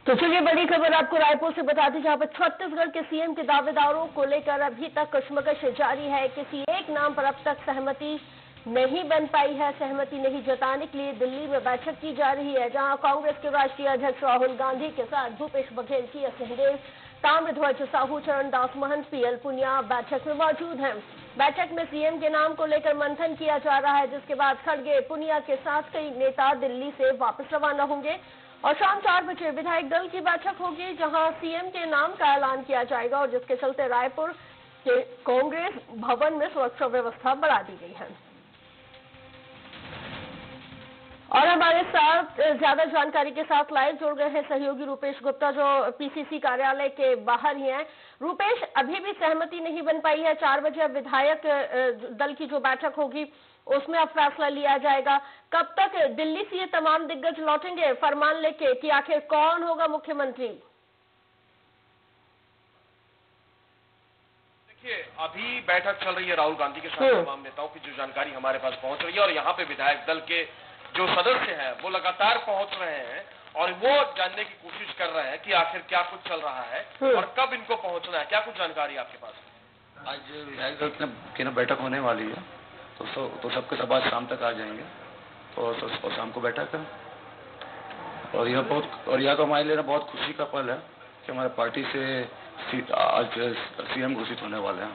तो चलिए बड़ी खबर आपको रायपुर से बता दी, जहां पर छत्तीसगढ़ के सीएम के दावेदारों को लेकर अभी तक कश्मकश जारी है। किसी एक नाम पर अब तक सहमति नहीं बन पाई है। सहमति नहीं जताने के लिए दिल्ली में बैठक की जा रही है, जहां कांग्रेस के राष्ट्रीय अध्यक्ष राहुल गांधी के साथ भूपेश बघेल, टी.एस. सिंहदेव, ताम्रध्वज साहू, चरणदास महंत, पीएल पुनिया बैठक में मौजूद हैं। बैठक में सीएम के नाम को लेकर मंथन किया जा रहा है, जिसके बाद खड़गे, पुनिया के साथ कई नेता दिल्ली से वापस रवाना होंगे और शाम 4 बजे विधायक दल की बैठक होगी, जहां सीएम के नाम का ऐलान किया जाएगा और जिसके चलते रायपुर के कांग्रेस भवन में सुरक्षा व्यवस्था बढ़ा दी गई है। और हमारे साथ ज्यादा जानकारी के साथ लाइव जुड़ गए हैं सहयोगी रूपेश गुप्ता, जो पीसीसी कार्यालय के बाहर ही हैं। रूपेश, अभी भी सहमति नहीं बन पाई है। 4 बजे अब विधायक दल की जो बैठक होगी उसमें अब फैसला लिया जाएगा। कब तक दिल्ली से ये तमाम दिग्गज लौटेंगे फरमान लेके कि आखिर कौन होगा मुख्यमंत्री? देखिए, अभी बैठक चल रही है राहुल गांधी के साथ तमाम नेताओं की, जो जानकारी हमारे पास पहुंच रही है, और यहाँ पे विधायक दल के जो सदस्य हैं वो लगातार पहुंच रहे हैं और वो जानने की कोशिश कर रहे हैं कि आखिर क्या कुछ चल रहा है और कब इनको पहुंचना है। क्या कुछ जानकारी आपके पास? आज विधायक दल की बैठक होने वाली है, तो सबके सब आज शाम तक आ जाएंगे और शाम को बैठक है। और यह तो हमारे लिए बहुत खुशी का पल है कि हमारे पार्टी से आज सीएम घोषित होने वाले हैं।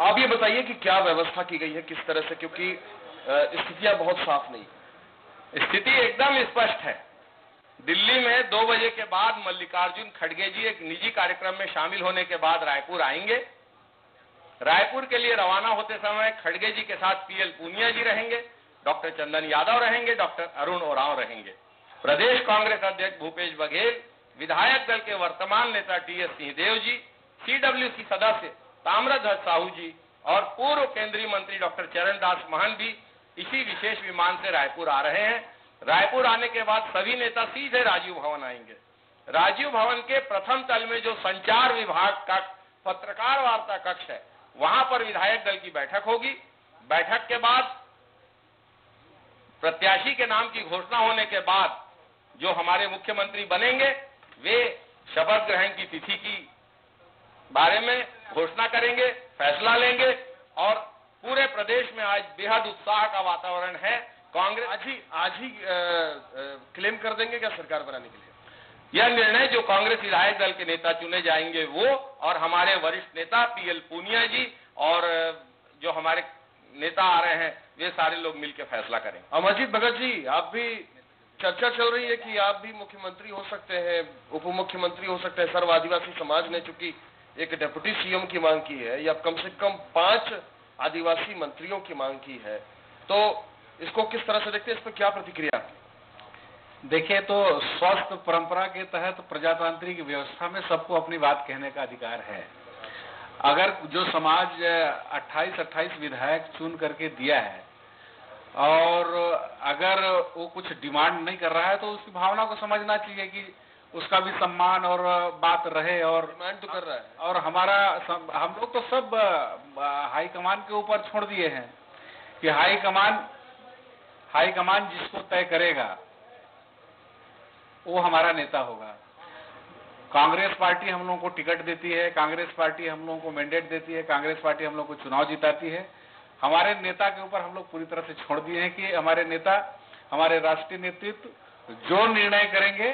आप ये बताइए कि क्या व्यवस्था की गई है, किस तरह से, क्योंकि स्थितियां बहुत साफ नहीं। स्थिति एकदम स्पष्ट है। दिल्ली में 2 बजे के बाद मल्लिकार्जुन खड़गे जी एक निजी कार्यक्रम में शामिल होने के बाद रायपुर आएंगे। रायपुर के लिए रवाना होते समय खड़गे जी के साथ पीएल पुनिया जी रहेंगे, डॉक्टर चंदन यादव रहेंगे, डॉक्टर अरुण ओरांव रहेंगे। प्रदेश कांग्रेस अध्यक्ष भूपेश बघेल, विधायक दल के वर्तमान नेता टी.एस. सिंहदेव जी, सीडब्ल्यूसी सदस्य ताम्रध्वज साहू जी और पूर्व केंद्रीय मंत्री डॉक्टर चरणदास महंत भी इसी विशेष विमान से रायपुर आ रहे हैं। रायपुर आने के बाद सभी नेता सीधे राजीव भवन आएंगे। राजीव भवन के प्रथम तल में जो संचार विभाग का पत्रकार वार्ता कक्ष है, वहां पर विधायक दल की बैठक होगी। बैठक के बाद प्रत्याशी के नाम की घोषणा होने के बाद जो हमारे मुख्यमंत्री बनेंगे वे शपथ ग्रहण की तिथि की बारे में घोषणा करेंगे, फैसला लेंगे और पूरे प्रदेश में आज बेहद उत्साह का वातावरण है। कांग्रेस आज ही क्लेम कर देंगे क्या सरकार बनाने के लिए? यह निर्णय जो कांग्रेस विधायक दल के नेता चुने जाएंगे वो और हमारे वरिष्ठ नेता पीएल पुनिया जी और जो हमारे नेता आ रहे हैं वे सारे लोग मिलकर फैसला करेंगे। अमरजीत भगत जी, आप भी, चर्चा चल रही है कि आप भी मुख्यमंत्री हो सकते हैं, उप मुख्यमंत्री हो सकते हैं। सर्व आदिवासी समाज ने चूंकि एक डिप्टी सीएम की मांग की है या कम से कम 5 आदिवासी मंत्रियों की मांग की है, तो इसको किस तरह से देखते हैं? इस पर क्या प्रतिक्रिया? देखिए, तो स्वस्थ परंपरा के तहत प्रजातांत्रिक व्यवस्था में सबको अपनी बात कहने का अधिकार है। अगर जो समाज 28 विधायक चुन करके दिया है और अगर वो कुछ डिमांड नहीं कर रहा है तो उसकी भावना को समझना चाहिए कि उसका भी सम्मान और बात रहे। और डिमांड तो कर रहा है और हम लोग तो सब हाईकमान के ऊपर छोड़ दिए हैं कि हाईकमान जिसको तय करेगा वो हमारा नेता होगा। कांग्रेस पार्टी हम लोगों को टिकट देती है, कांग्रेस पार्टी हम लोगों को मैंडेट देती है, कांग्रेस पार्टी हम लोग को चुनाव जिताती है। हमारे नेता के ऊपर हम लोग पूरी तरह से छोड़ दिए हैं कि हमारे नेता, हमारे राष्ट्रीय नेतृत्व जो निर्णय करेंगे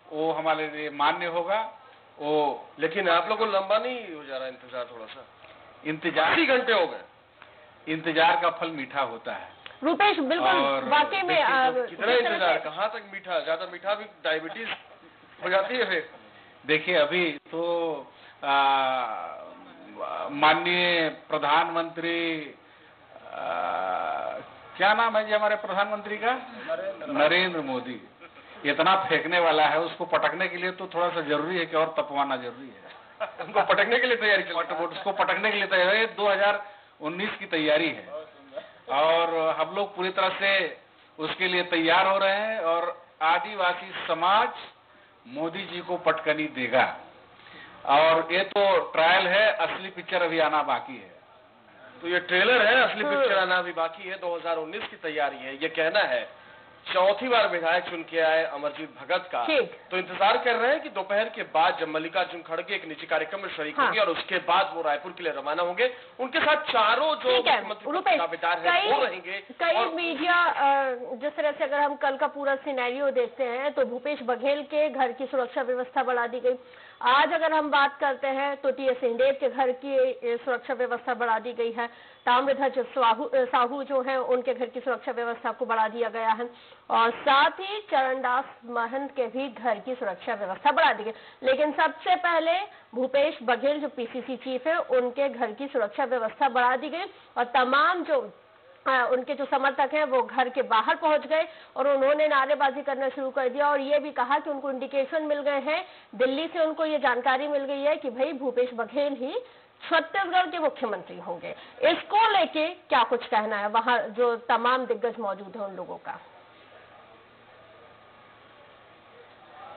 वो हमारे लिए मान्य होगा। वो लेकिन आप लोगों को लंबा नहीं हो जा रहा इंतजार? थोड़ा सा इंतजार, 80 घंटे हो गए। इंतजार का फल मीठा होता है। रूपेश, बिल्कुल वाकई में कितना इंतजार, कहाँ तक मीठा? ज्यादा मीठा भी डायबिटीज हो जाती है फिर। देखिए, अभी तो माननीय प्रधानमंत्री, क्या नाम है जी हमारे प्रधानमंत्री का? नरेंद्र मोदी इतना फेंकने वाला है, उसको पटकने के लिए तो थोड़ा सा जरूरी है कि और तपवाना जरूरी है। उनको पटकने के लिए तैयारी उसको पटकने के लिए तैयारी है। 2019 की तैयारी है और हम लोग पूरी तरह से उसके लिए तैयार हो रहे हैं और आदिवासी समाज मोदी जी को पटकनी देगा। और ये तो ट्रायल है, असली पिक्चर अभी आना बाकी है। तो ये ट्रेलर है, असली पिक्चर आना अभी बाकी है। 2019 की तैयारी है। ये कहना है चौथी बार विधायक चुन के आए अमरजीत भगत का, तो इंतजार कर रहे हैं कि दोपहर के बाद जब मल्लिकार्जुन खड़गे एक निजी कार्यक्रम में शरीक होंगे और उसके बाद वो रायपुर के लिए रवाना होंगे, उनके साथ चारों जो मुख्यमंत्री दावेदार हैं वो रहेंगे। कई मीडिया जिस तरह से अगर हम कल का पूरा सिनेरियो देखते हैं तो भूपेश बघेल के घर की सुरक्षा व्यवस्था बढ़ा दी गई। आज अगर हम बात करते हैं तो टीएस सिंहदेव के घर की सुरक्षा व्यवस्था बढ़ा दी गई है। ताम्रध्वज साहू जो हैं उनके घर की सुरक्षा व्यवस्था को बढ़ा दिया गया है और साथ ही चरणदास महंत के भी घर की सुरक्षा व्यवस्था बढ़ा दी गई। लेकिन सबसे पहले भूपेश बघेल जो पीसीसी चीफ है उनके घर की सुरक्षा व्यवस्था बढ़ा दी गई और तमाम जो उनके जो समर्थक हैं वो घर के बाहर पहुंच गए और उन्होंने नारेबाजी करना शुरू कर दिया और ये भी कहा कि उनको इंडिकेशन मिल गए हैं, दिल्ली से उनको ये जानकारी मिल गई है कि भाई भूपेश बघेल ही छत्तीसगढ़ के मुख्यमंत्री होंगे। इसको लेके क्या कुछ कहना है वहां जो तमाम दिग्गज मौजूद हैं उन लोगों का?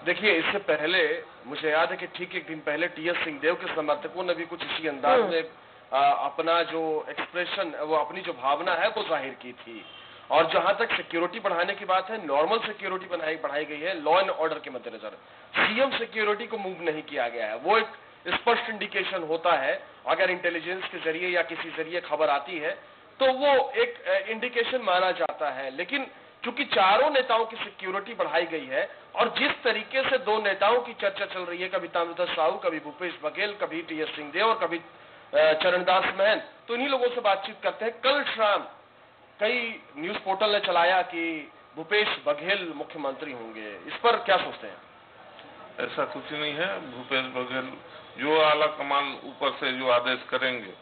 देखिए, इससे पहले मुझे याद है कि ठीक एक दिन पहले टीएस सिंहदेव के समर्थकों ने भी कुछ इसी अंदाज में अपना जो एक्सप्रेशन, वो अपनी जो भावना है वो जाहिर की थी। और जहां तक सिक्योरिटी बढ़ाने की बात है, नॉर्मल सिक्योरिटी बढ़ाई गई है लॉ एंड ऑर्डर के मद्देनजर। सीएम सिक्योरिटी को मूव नहीं किया गया है। वो एक स्पष्ट इंडिकेशन होता है, अगर इंटेलिजेंस के जरिए या किसी जरिए खबर आती है तो वो एक इंडिकेशन माना जाता है। लेकिन चूंकि चारों नेताओं की सिक्योरिटी बढ़ाई गई है और जिस तरीके से दो नेताओं की चर्चा चल रही है, कभी ताम्रध्वज साहू, कभी भूपेश बघेल, कभी टीएस सिंहदेव और कभी चरणदास महंत, तो इन्हीं लोगों से बातचीत करते हैं। कल शाम कई न्यूज पोर्टल ने चलाया कि भूपेश बघेल मुख्यमंत्री होंगे, इस पर क्या सोचते हैं? ऐसा कुछ नहीं है। भूपेश बघेल जो आला कमान ऊपर से जो आदेश करेंगे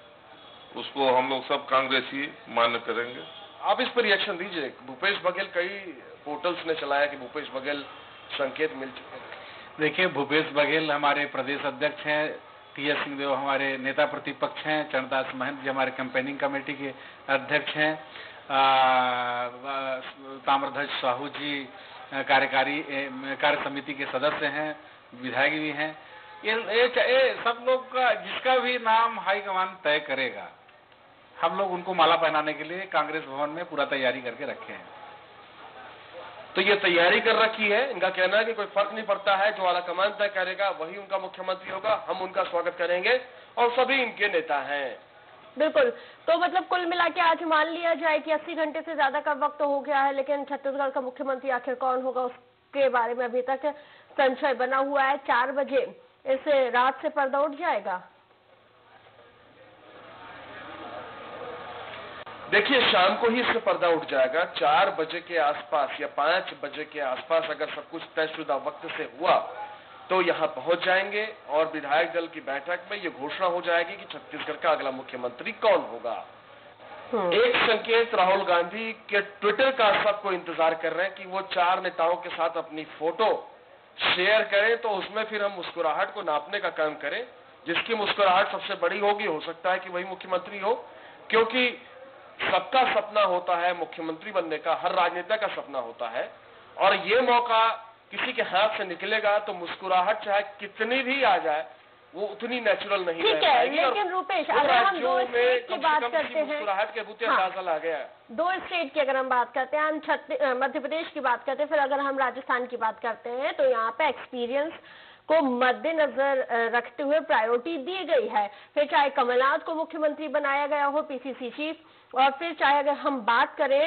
उसको हम लोग सब कांग्रेसी मान्य करेंगे। आप इस पर रिएक्शन दीजिए। भूपेश बघेल, कई पोर्टल्स ने चलाया कि भूपेश बघेल संकेत मिल चुके हैं। देखिए, भूपेश बघेल हमारे प्रदेश अध्यक्ष हैं, टीएस सिंहदेव हमारे नेता प्रतिपक्ष हैं, चरणदास महंत जी हमारे कैंपेनिंग कमेटी के अध्यक्ष हैं, ताम्रध्वज साहू जी कार्य समिति के सदस्य हैं, विधायक भी हैं। ये सब लोग का जिसका भी नाम हाईकमान तय करेगा, हम लोग उनको माला पहनाने के लिए कांग्रेस भवन में पूरा तैयारी करके रखे हैं। तो ये तैयारी कर रखी है। इनका कहना है कि कोई फर्क नहीं पड़ता है, जो आला कमान तय करेगा वही उनका मुख्यमंत्री होगा, हम उनका स्वागत करेंगे और सभी इनके नेता हैं। बिल्कुल। तो मतलब कुल मिला के आज मान लिया जाए कि 80 घंटे से ज्यादा का वक्त हो गया है, लेकिन छत्तीसगढ़ का मुख्यमंत्री आखिर कौन होगा उसके बारे में अभी तक संशय बना हुआ है। 4 बजे इस रात से पर्दा उठ जाएगा। देखिए, शाम को ही इससे पर्दा उठ जाएगा। 4 बजे के आसपास या 5 बजे के आसपास अगर सब कुछ तयशुदा वक्त से हुआ तो यहाँ पहुंच जाएंगे और विधायक दल की बैठक में ये घोषणा हो जाएगी कि छत्तीसगढ़ का अगला मुख्यमंत्री कौन होगा। एक संकेत राहुल गांधी के ट्विटर का सबको इंतजार कर रहे हैं कि वो 4 नेताओं के साथ अपनी फोटो शेयर करें, तो उसमें फिर हम मुस्कुराहट को नापने का काम करें। जिसकी मुस्कुराहट सबसे बड़ी होगी, हो सकता है कि वही मुख्यमंत्री हो, क्योंकि सबका सपना होता है मुख्यमंत्री बनने का, हर राजनेता का सपना होता है। और ये मौका किसी के हाथ से निकलेगा तो मुस्कुराहट चाहे कितनी भी आ जाए वो उतनी नेचुरल नहीं रह पाएगी। लेकिन रुपेश, अगर हम 2 स्टेट की बात करते हैं, मुस्कुराहट के बूते अंदाजा ला गया। 2 स्टेट की अगर हम बात करते हैं, हम मध्य प्रदेश की बात करते हैं, फिर अगर हम राजस्थान की बात करते हैं, तो यहाँ पे एक्सपीरियंस को मद्देनजर रखते हुए प्रायोरिटी दी गई है। फिर चाहे कमलनाथ को मुख्यमंत्री बनाया गया हो, पीसीसी चीफ, और फिर चाहे अगर हम बात करें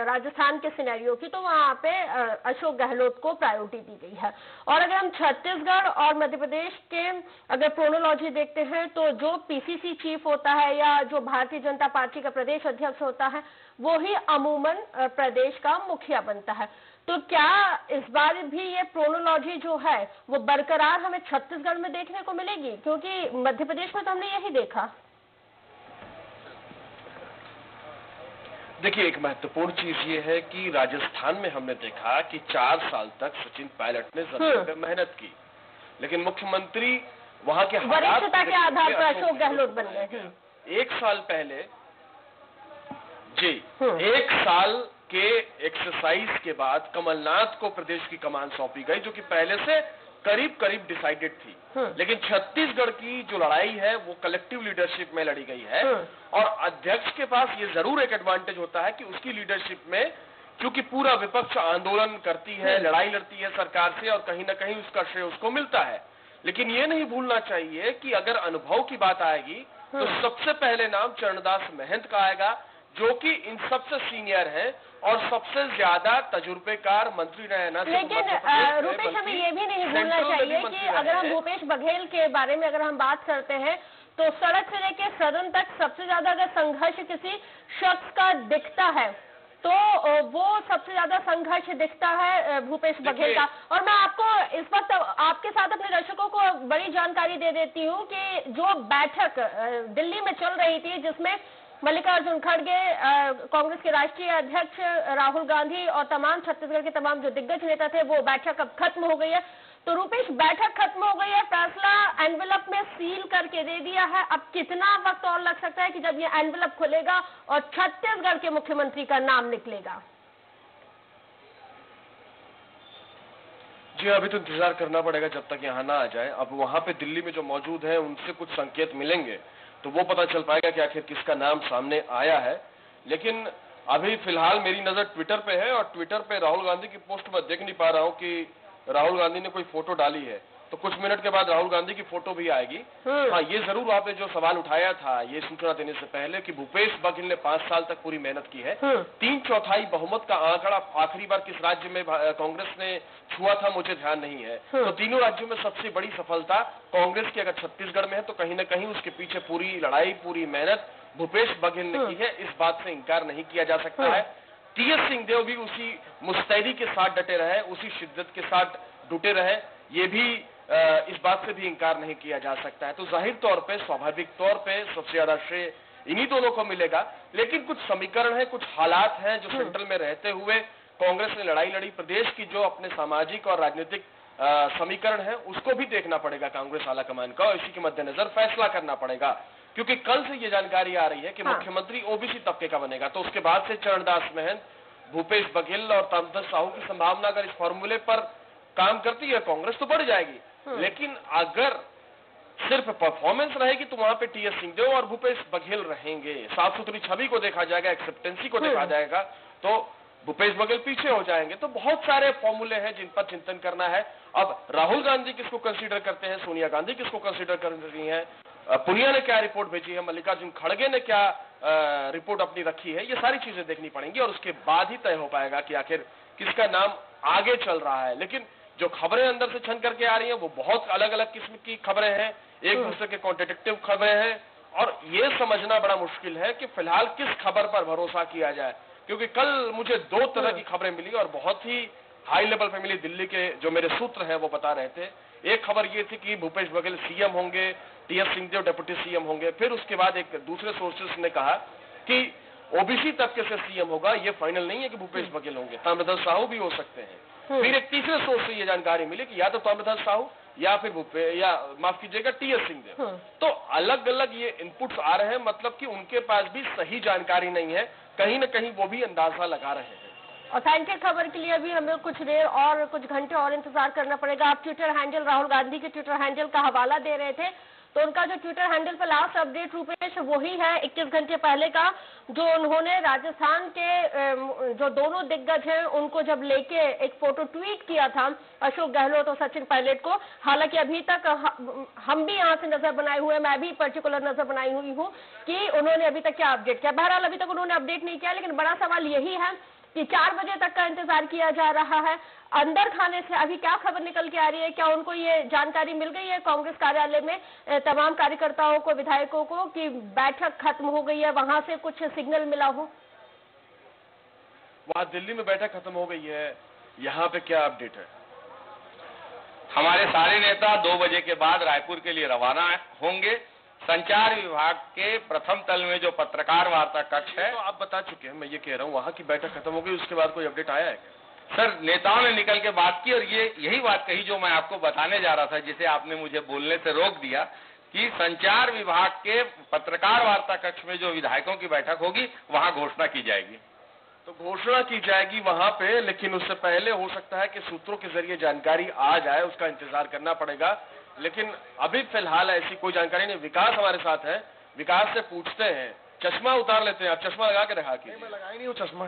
राजस्थान के सिनेरियो की, तो वहां पे अशोक गहलोत को प्रायोरिटी दी गई है। और अगर हम छत्तीसगढ़ और मध्य प्रदेश के अगर क्रोनोलॉजी देखते हैं, तो जो पीसीसी चीफ होता है या जो भारतीय जनता पार्टी का प्रदेश अध्यक्ष होता है, वो ही अमूमन प्रदेश का मुखिया बनता है। तो क्या इस बार भी ये क्रोनोलॉजी जो है वो बरकरार हमें छत्तीसगढ़ में देखने को मिलेगी? क्योंकि मध्य प्रदेश में तो हमने यही देखा। देखिए, एक महत्वपूर्ण चीज ये है कि राजस्थान में हमने देखा कि 4 साल तक सचिन पायलट ने जमीन पे मेहनत की, लेकिन मुख्यमंत्री वहां के वरिष्ठता के आधार पर अशोक गहलोत बन गए। 1 साल पहले जी 1 साल के एक्सरसाइज के बाद कमलनाथ को प्रदेश की कमान सौंपी गई, जो कि पहले से करीब करीब डिसाइडेड थी। लेकिन छत्तीसगढ़ की जो लड़ाई है वो कलेक्टिव लीडरशिप में लड़ी गई है। और अध्यक्ष के पास ये जरूर एक एडवांटेज होता है कि उसकी लीडरशिप में क्योंकि पूरा विपक्ष आंदोलन करती है, लड़ाई लड़ती है सरकार से और कहीं ना कहीं उसका श्रेय उसको मिलता है। लेकिन ये नहीं भूलना चाहिए कि अगर अनुभव की बात आएगी तो सबसे पहले नाम चरणदास महंत का आएगा, जो कि इन सबसे सीनियर हैं और सबसे ज्यादा तजुर्बेकार मंत्री रहे ना। लेकिन रूपेश, हमें ये भी नहीं भूलना चाहिए कि अगर हम भूपेश बघेल के बारे में अगर हम बात करते हैं तो सड़क से लेकर सदन तक सबसे ज्यादा अगर संघर्ष किसी शख्स का दिखता है तो वो सबसे ज्यादा संघर्ष दिखता है भूपेश बघेल का। और मैं आपको इस वक्त आपके साथ अपने दर्शकों को बड़ी जानकारी दे देती हूँ कि जो बैठक दिल्ली में चल रही थी जिसमें मल्लिकार्जुन खड़गे, कांग्रेस के राष्ट्रीय अध्यक्ष राहुल गांधी और तमाम छत्तीसगढ़ के तमाम जो दिग्गज नेता थे, वो बैठक अब खत्म हो गई है। तो रूपेश, बैठक खत्म हो गई है, फैसला एनवेलप में सील करके दे दिया है। अब कितना वक्त और लग सकता है कि जब ये एनवेलप खुलेगा और छत्तीसगढ़ के मुख्यमंत्री का नाम निकलेगा? जी, अभी तो इंतजार करना पड़ेगा जब तक यहाँ ना आ जाए। अब वहां पे दिल्ली में जो मौजूद है उनसे कुछ संकेत मिलेंगे तो वो पता चल पाएगा कि आखिर किसका नाम सामने आया है। लेकिन अभी फिलहाल मेरी नजर ट्विटर पे है और ट्विटर पे राहुल गांधी की पोस्ट में देख नहीं पा रहा हूँ कि राहुल गांधी ने कोई फोटो डाली है। तो कुछ मिनट के बाद राहुल गांधी की फोटो भी आएगी। हाँ, ये जरूर आपने जो सवाल उठाया था ये सूचना देने से पहले कि भूपेश बघेल ने 5 साल तक पूरी मेहनत की है। 3/4 बहुमत का आंकड़ा आखिरी बार किस राज्य में कांग्रेस ने छुआ था मुझे ध्यान नहीं है। तो तीनों राज्यों में सबसे बड़ी सफलता कांग्रेस की अगर छत्तीसगढ़ में है तो कहीं ना कहीं उसके पीछे पूरी लड़ाई, पूरी मेहनत भूपेश बघेल ने की है। इस बात से इंकार नहीं किया जा सकता है। टी.एस. सिंहदेव भी उसी मुस्तैदी के साथ डटे रहे, उसी शिद्दत के साथ डटे रहे, ये भी इस बात से भी इंकार नहीं किया जा सकता है। तो जाहिर तौर पे, स्वाभाविक तौर पे सबसे ज्यादा श्रेय इन्हीं दोनों को मिलेगा। लेकिन कुछ समीकरण है, कुछ हालात हैं जो सेंट्रल में रहते हुए कांग्रेस ने लड़ाई लड़ी। प्रदेश की जो अपने सामाजिक और राजनीतिक समीकरण है उसको भी देखना पड़ेगा कांग्रेस आला कमान का और इसी के मद्देनजर फैसला करना पड़ेगा। क्योंकि कल से ये जानकारी आ रही है कि मुख्यमंत्री ओबीसी तबके का बनेगा। तो उसके बाद से चरणदास महंत, भूपेश बघेल और ताम्रध्वज साहू की संभावना अगर इस फॉर्मूले पर काम करती है कांग्रेस तो बढ़ जाएगी। लेकिन अगर सिर्फ परफॉर्मेंस रहेगी तो वहां पे टी.एस. सिंहदेव और भूपेश बघेल रहेंगे। साफ सुथरी छवि को देखा जाएगा, एक्सेप्टेंसी को देखा जाएगा तो भूपेश बघेल पीछे हो जाएंगे। तो बहुत सारे फॉर्मूले हैं जिन पर चिंतन करना है। अब राहुल गांधी किसको कंसीडर करते हैं, सोनिया गांधी किसको कंसीडर कर रही है, पुनिया ने क्या रिपोर्ट भेजी है, मल्लिकार्जुन खड़गे ने क्या रिपोर्ट अपनी रखी है, ये सारी चीजें देखनी पड़ेंगी और उसके बाद ही तय हो पाएगा कि आखिर किसका नाम आगे चल रहा है। लेकिन जो खबरें अंदर से छन करके आ रही हैं वो बहुत अलग अलग किस्म की खबरें हैं, एक दूसरे के कॉन्ट्रडिक्टिव खबरें हैं और ये समझना बड़ा मुश्किल है कि फिलहाल किस खबर पर भरोसा किया जाए। क्योंकि कल मुझे 2 तरह की खबरें मिली और बहुत ही हाई लेवल पे मिली। दिल्ली के जो मेरे सूत्र हैं वो बता रहे थे, एक खबर ये थी कि भूपेश बघेल सीएम होंगे, टी.एस. सिंहदेव डिप्टी सीएम होंगे। फिर उसके बाद एक दूसरे सोर्सेस ने कहा कि ओबीसी तबके से सीएम होगा, ये फाइनल नहीं है कि भूपेश बघेल होंगे, ताम्रध्वज साहू भी हो सकते हैं। फिर एक तीसरे सोर्स से ये जानकारी मिली कि या तो ताम्रध्वज साहू या फिर माफ कीजिएगा टी.एस. सिंहदेव। तो अलग अलग ये इनपुट्स आ रहे हैं, मतलब कि उनके पास भी सही जानकारी नहीं है, कहीं ना कहीं वो भी अंदाजा लगा रहे हैं। ऑथेंटिक खबर के लिए भी हमें कुछ देर और कुछ घंटे और इंतजार करना पड़ेगा। आप ट्विटर हैंडल, राहुल गांधी के ट्विटर हैंडल का हवाला दे रहे थे, तो उनका जो ट्विटर हैंडल पर लास्ट अपडेट रूपेश वही है 21 घंटे पहले का, जो उन्होंने राजस्थान के जो दोनों दिग्गज हैं उनको जब लेके एक फोटो ट्वीट किया था अशोक गहलोत और सचिन पायलट को। हालांकि अभी तक हम भी यहाँ से नजर बनाए हुए, मैं भी पर्टिकुलर नजर बनाई हुई हूँ कि उन्होंने अभी तक क्या अपडेट किया। बहरहाल अभी तक उन्होंने अपडेट नहीं किया, लेकिन बड़ा सवाल यही है कि 4 बजे तक का इंतजार किया जा रहा है। अंदर खाने से अभी क्या खबर निकल के आ रही है, क्या उनको ये जानकारी मिल गई है कांग्रेस कार्यालय में तमाम कार्यकर्ताओं को, विधायकों को कि बैठक खत्म हो गई है, वहां से कुछ सिग्नल मिला हो? वहां दिल्ली में बैठक खत्म हो गई है, यहाँ पे क्या अपडेट है? हमारे सारे नेता 2 बजे के बाद रायपुर के लिए रवाना होंगे। संचार विभाग के प्रथम तल में जो पत्रकार वार्ता कक्ष है, तो आप बता चुके हैं, मैं ये कह रहा हूँ वहां की बैठक खत्म हो गई, उसके बाद कोई अपडेट आया है क्या? सर, नेताओं ने निकल के बात की और यही बात कही जो मैं आपको बताने जा रहा था, जिसे आपने मुझे बोलने से रोक दिया, कि संचार विभाग के पत्रकार वार्ता कक्ष में जो विधायकों की बैठक होगी वहां घोषणा की जाएगी। तो घोषणा की जाएगी वहां पे, लेकिन उससे पहले हो सकता है कि सूत्रों के जरिए जानकारी आ जाए, उसका इंतजार करना पड़ेगा। लेकिन अभी फिलहाल ऐसी कोई जानकारी नहीं। विकास हमारे साथ है, विकास से पूछते हैं, चश्मा उतार लेते हैं, आप चश्मा लगा के रखा कीजिए। मैं लगाई नहीं हूँ चश्मा।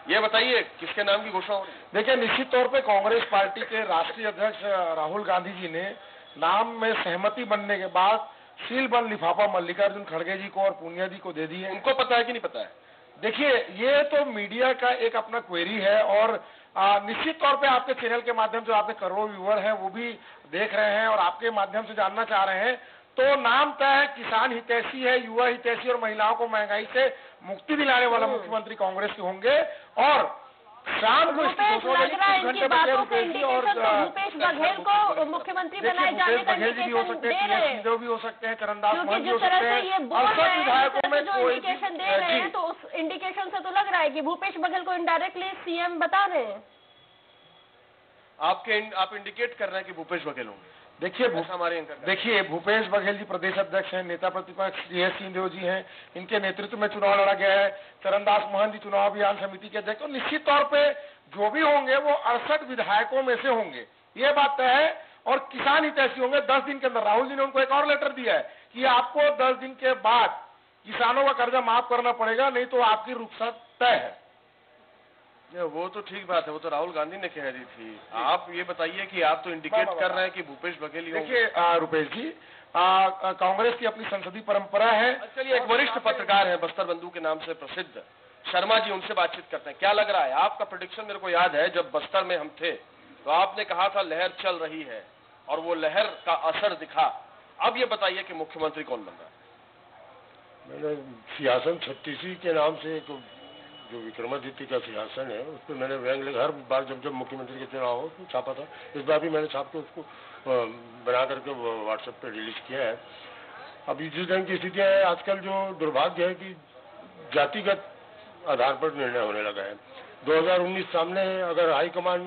ये बताइए किसके नाम की घोषणा हो रही है? देखिए, निश्चित तौर पे कांग्रेस पार्टी के राष्ट्रीय अध्यक्ष राहुल गांधी जी ने नाम में सहमति बनने के बाद सीलबंद लिफाफा मल्लिकार्जुन खड़गे जी को और पूनिया जी को दे दी है। उनको पता है कि नहीं पता है? देखिए, ये तो मीडिया का एक अपना क्वेरी है और निश्चित तौर पे आपके चैनल के माध्यम से आपके करोड़ों व्यूअर हैं वो भी देख रहे हैं और आपके माध्यम से जानना चाह रहे हैं। तो नाम तय है, किसान हितैषी है, युवा हितैषी और महिलाओं को महंगाई से मुक्ति दिलाने वाला मुख्यमंत्री कांग्रेस के होंगे। और शाम को भूपेश बघेल को मुख्यमंत्री बनाए जाने का भी हो सकते हैं, भी हो सकते हैं, चरणदास महंत भी हो जिस तरह सकते से ये हैं। बोल रहे हैं, में जो इंडिकेशन दे रहे हैं, तो उस इंडिकेशन से तो लग रहा है कि भूपेश बघेल को इनडायरेक्टली सीएम बता रहे हैं। आप इंडिकेट कर रहे हैं कि भूपेश बघेल होंगे। देखिए, भूपेश बघेल जी प्रदेश अध्यक्ष हैं, नेता प्रतिपक्ष टीएस सिंहदेव जी हैं, इनके नेतृत्व में चुनाव लड़ा गया है। चरणदास महंत जी चुनाव अभियान समिति के अध्यक्ष। तो निश्चित तौर पे जो भी होंगे वो 68 विधायकों में से होंगे, ये बात तय है। और किसान हितैषी होंगे 10 दिन के अंदर। राहुल जी ने उनको एक और लेटर दिया है कि आपको 10 दिन के बाद किसानों का कर्जा माफ करना पड़ेगा, नहीं तो आपकी रुखसत तय है। वो तो ठीक बात है, वो तो राहुल गांधी ने कह दी थी। आप ये बताइए कि आप तो इंडिकेट कर रहे हैं कि भूपेश बघेल ही होंगे। देखिए रुपेश जी, कांग्रेस की अपनी संसदीय परंपरा है। चलिए, एक वरिष्ठ पत्रकार है बस्तर बंधु के नाम से प्रसिद्ध, शर्मा जी, उनसे बातचीत करते हैं। क्या लग रहा है आपका प्रेडिक्शन? मेरे को याद है जब बस्तर में हम थे तो आपने कहा था लहर चल रही है और वो लहर का असर दिखा। अब ये बताइए कि मुख्यमंत्री कौन बन रहा है? मैंने सियासन 36 के नाम से एक जो विक्रमादित्य का सिंहासन है उस पर मैंने व्यंग लिखा। हर बार जब मुख्यमंत्री के चुनाव हो तो छापा था। इस बार भी मैंने छाप के उसको बना करके व्हाट्सएप पे रिलीज किया है। अभी जिस ढंग की स्थितियां है आजकल, जो दुर्भाग्य है कि जातिगत आधार पर निर्णय होने लगा है। 2019 सामने है। अगर हाईकमान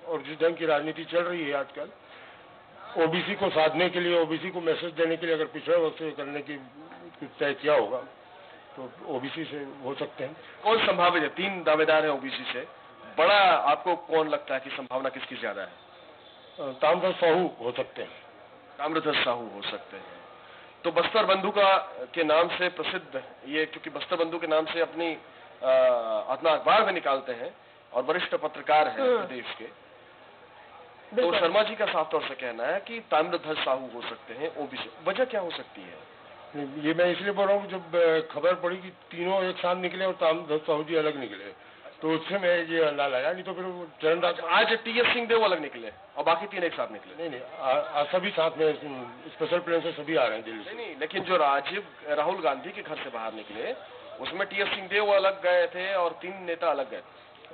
और जिस ढंग की राजनीति चल रही है आजकल, ओबीसी को साधने के लिए, ओबीसी को मैसेज देने के लिए अगर पिछड़े वर्ग से करने की तय किया होगा तो ओबीसी से हो सकते हैं। कौन संभावित है? 3 दावेदार हैं ओबीसी से। बड़ा आपको कौन लगता है कि संभावना किसकी ज्यादा है? ताम्रध्वज साहू हो सकते हैं। ताम्रध्वज साहू हो सकते हैं। तो बस्तर बंधु के नाम से प्रसिद्ध, ये क्योंकि बस्तर बंधु के नाम से अपना अखबार भी निकालते हैं और वरिष्ठ पत्रकार हैं प्रदेश के, तो शर्मा जी का साफ तौर से कहना है कि ताम्रध्वज साहू हो सकते हैं ओबीसी। वजह क्या हो सकती है? ये मैं इसलिए बोल रहा हूँ, जब खबर पड़ी कि तीनों एक साथ निकले और ताम्रध्वज साहू जी अलग निकले तो उससे मैं ये अंदाजा लगाया। नहीं तो फिर चरणदास, आज टीएस सिंहदेव अलग निकले और बाकी 3 एक साथ निकले। नहीं, सभी साथ में स्पेशल प्लेन से सभी आ रहे हैं दिल्ली से। नहीं, लेकिन जो राहुल गांधी के घर से बाहर निकले उसमें टीएस सिंहदेव अलग गए थे और 3 नेता अलग गए।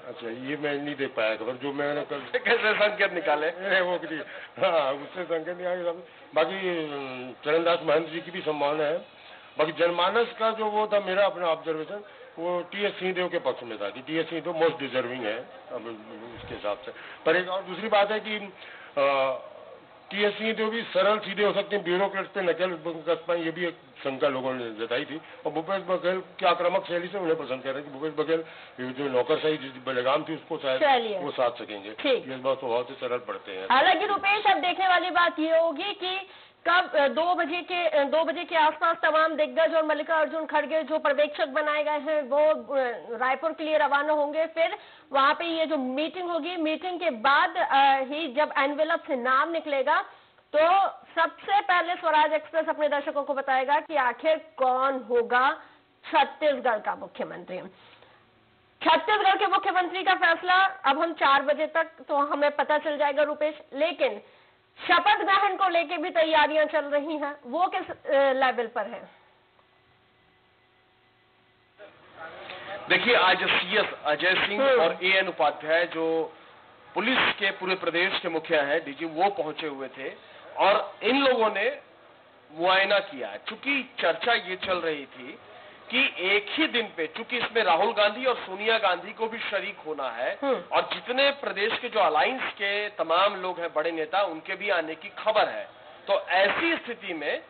अच्छा, ये मैं नहीं देख पाया खबर। जो मैंने कल कैसे संकेत निकाले वो कि हाँ, उससे संकेत नहीं आया। बाकी चरणदास महंत जी की भी संभावना है। बाकी जनमानस का जो वो था, मेरा अपना ऑब्जर्वेशन, वो टीएस सिंहदेव के पक्ष में था कि टीएस सिंहदेव मोस्ट डिजर्विंग है अब उसके हिसाब से। पर एक और दूसरी बात है कि टीएस सिंहदेव भी सरल सीधे हो सकते हैं, ब्यूरोक्रेट पे नकल कस पाए, ये भी एक शंका लोगों ने जताई थी। और भूपेश बघेल की आक्रामक शैली से उन्हें पसंद कर रहे हैं कि भूपेश बघेल जो नौकरशाही बलगाम थी उसको शायद वो साध सकेंगे। ये बात स्वभाव से सरल पड़ते हैं। हालांकि रुपेश, अब देखने वाली बात ये होगी कि कब 2 बजे के आसपास तमाम दिग्गज और मल्लिकार्जुन खड़गे जो पर्यवेक्षक बनाए गए हैं वो रायपुर के लिए रवाना होंगे। फिर वहां पे ये जो मीटिंग होगी, मीटिंग के बाद ही जब एनवेलप से नाम निकलेगा तो सबसे पहले स्वराज एक्सप्रेस अपने दर्शकों को बताएगा कि आखिर कौन होगा छत्तीसगढ़ का मुख्यमंत्री। छत्तीसगढ़ के मुख्यमंत्री का फैसला अब हम 4 बजे तक तो हमें पता चल जाएगा रुपेश, लेकिन शपथ ग्रहण को लेकर भी तैयारियां चल रही हैं, वो किस लेवल पर है? देखिए, आज सीएस अजय सिंह और एएन उपाध्याय जो पुलिस के पूरे प्रदेश के मुखिया हैं, डीजी, वो पहुंचे हुए थे और इन लोगों ने मुआयना किया। चूंकि चर्चा ये चल रही थी कि एक ही दिन पे, चूंकि इसमें राहुल गांधी और सोनिया गांधी को भी शरीक होना है और जितने प्रदेश के जो अलायंस के तमाम लोग हैं, बड़े नेता, उनके भी आने की खबर है। तो ऐसी स्थिति में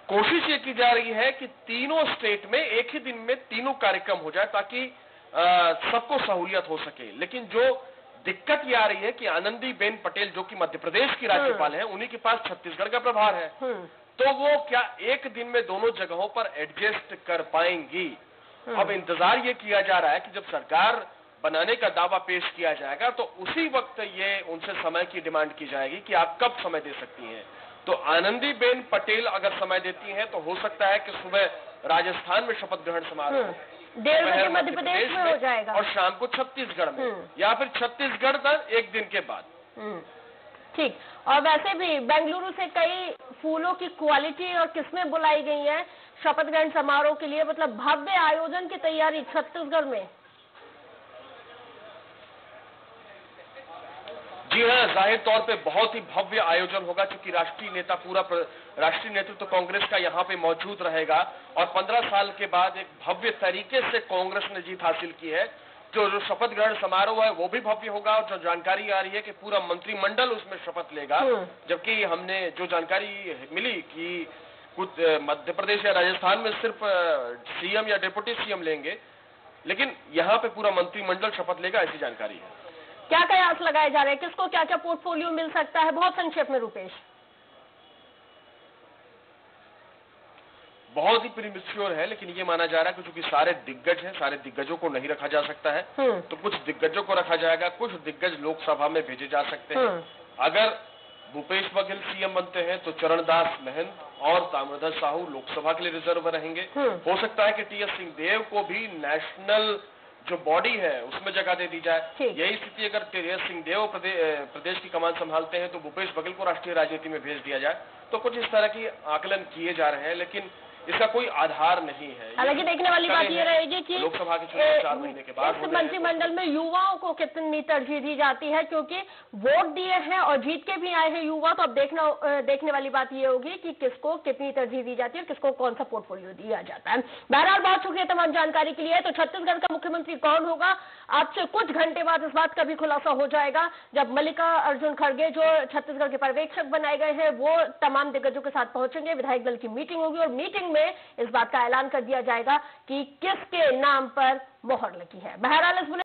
कोशिश ये की जा रही है कि तीनों स्टेट में एक ही दिन में तीनों कार्यक्रम हो जाए ताकि सबको सहूलियत हो सके। लेकिन जो दिक्कत ये आ रही है कि आनंदीबेन पटेल जो कि मध्य प्रदेश की राज्यपाल है, उन्हीं के पास छत्तीसगढ़ का प्रभार है, तो वो क्या एक दिन में दोनों जगहों पर एडजस्ट कर पाएंगी? अब इंतजार ये किया जा रहा है कि जब सरकार बनाने का दावा पेश किया जाएगा तो उसी वक्त ये उनसे समय की डिमांड की जाएगी कि आप कब समय दे सकती हैं। तो आनंदीबेन पटेल अगर समय देती हैं तो हो सकता है कि सुबह राजस्थान में शपथ ग्रहण समारोह 1:30 बजे मध्य प्रदेश में हो जाएगा और शाम को छत्तीसगढ़ में या फिर छत्तीसगढ़ तक एक दिन के बाद। ठीक। और वैसे भी बेंगलुरु से कई फूलों की क्वालिटी और किस्में बुलाई गई हैं शपथ ग्रहण समारोह के लिए, मतलब भव्य आयोजन की तैयारी छत्तीसगढ़ में। जी हाँ, जाहिर तौर पे बहुत ही भव्य आयोजन होगा क्योंकि राष्ट्रीय नेतृत्व कांग्रेस का यहाँ पे मौजूद रहेगा और 15 साल के बाद एक भव्य तरीके से कांग्रेस ने जीत हासिल की है। जो शपथ ग्रहण समारोह है वो भी भव्य होगा और जो जानकारी आ रही है कि पूरा मंत्रिमंडल उसमें शपथ लेगा, जबकि हमने जो जानकारी मिली कि कुछ मध्य प्रदेश या राजस्थान में सिर्फ सीएम या डिप्टी सीएम लेंगे, लेकिन यहाँ पे पूरा मंत्रिमंडल शपथ लेगा, ऐसी जानकारी है। क्या कयास लगाए जा रहे हैं, किसको क्या क्या पोर्टफोलियो मिल सकता है, बहुत संक्षेप में रुपेश। बहुत ही प्रीमेच्योर है, लेकिन ये माना जा रहा है कि चूंकि सारे दिग्गज हैं, सारे दिग्गजों को नहीं रखा जा सकता है, तो कुछ दिग्गजों को रखा जाएगा, कुछ दिग्गज लोकसभा में भेजे जा सकते हैं। अगर भूपेश बघेल सीएम बनते हैं तो चरणदास महंत और ताम्रध्वज साहू लोकसभा के लिए रिजर्व रहेंगे। हो सकता है कि टीएस सिंहदेव को भी नेशनल जो बॉडी है उसमें जगह दे दी जाए। यही स्थिति अगर टीएस सिंहदेव प्रदेश की कमान संभालते हैं तो भूपेश बघेल को राष्ट्रीय राजनीति में भेज दिया जाए। तो कुछ इस तरह की आकलन किए जा रहे हैं, लेकिन इसका कोई आधार नहीं है। हालांकि देखने वाली बात ये रहेगी कि लोकसभा के चुनाव 4 महीने के बाद इस मंत्रिमंडल में युवाओं को कितनी तरजीह दी जाती है, क्योंकि वोट दिए हैं और जीत के भी आए हैं युवा। तो अब देखने वाली बात ये होगी कि किसको कितनी तरजीह दी जाती है और किसको कौन सा पोर्टफोलियो दिया जाता है। बहरहाल बहुत शुक्रिया तमाम जानकारी के लिए। तो छत्तीसगढ़ का मुख्यमंत्री कौन होगा, आज से कुछ घंटे बाद इस बात का भी खुलासा हो जाएगा, जब मल्लिकार्जुन खड़गे जो छत्तीसगढ़ के पर्यवेक्षक बनाए गए हैं वो तमाम दिग्गजों के साथ पहुंचेंगे। विधायक दल की मीटिंग होगी और मीटिंग में इस बात का ऐलान कर दिया जाएगा कि किसके नाम पर मोहर लगी है। बहरहाल इस